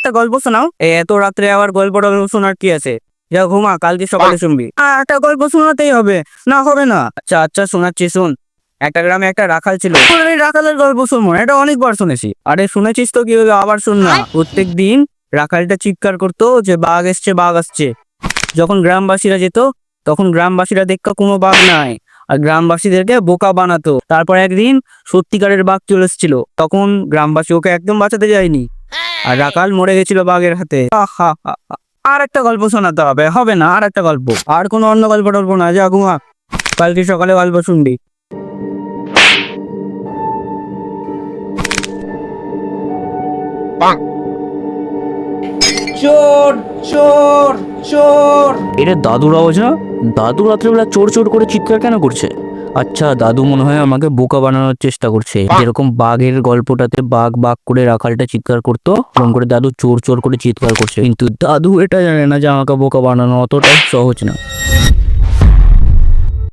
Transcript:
একটা গল্প শোনাও। এত রাত্রে আবার গল্প টল্প শোনার কি আছে? যা ঘুমা, কালকে সকালে শুনবি। একটা গল্প শোনাতেই হবে, না হবে না? আচ্ছা আচ্ছা শোনাচ্ছি, শোন। একটা গ্রামে একটা রাখাল ছিল। এই রাখালের গল্প শুনবো, এটা অনেকবার শুনেছি। আরে শুনেছিস তো, কি হলো আবার শুন না। প্রত্যেক দিন রাখালটা চিৎকার করতো যে বাঘ এসছে, বাঘ আসছে। যখন গ্রামবাসীরা যেত, তখন গ্রামবাসীরা দেখতো কোনো বাঘ নাই, আর গ্রামবাসীদেরকে বোকা বানাতো। তারপর একদিন সত্যিকারের বাঘ চলে এসেছিল, তখন গ্রামবাসী ওকে একদম বাঁচাতে যায়নি, আর রাখাল মরে গেছিল বাঘের হাতে। আর একটা গল্প শোনাতে হবে, হবে না? আর একটা গল্প, আর কোনো অন্য গল্প টল্প না, যা ঘুমা, কালকে সকালে গল্প শুনবি। চোর চোর চোর! এটা দাদুর আওয়াজ না? দাদু রাত্রেবেলা চোর চোর করে চিৎকার কেন করছে? আচ্ছা, দাদু মনে হয় আমাকে বোকা বানানোর চেষ্টা করছে। যেরকম বাঘের গল্পটাতে বাঘ বাঘ করে রাখালটা চিৎকার করতো, এরকম করে দাদু চোর চোর করে চিৎকার করছে। কিন্তু দাদু এটা জানে না যে আমাকে বোকা বানানো অতটাই সহজ না।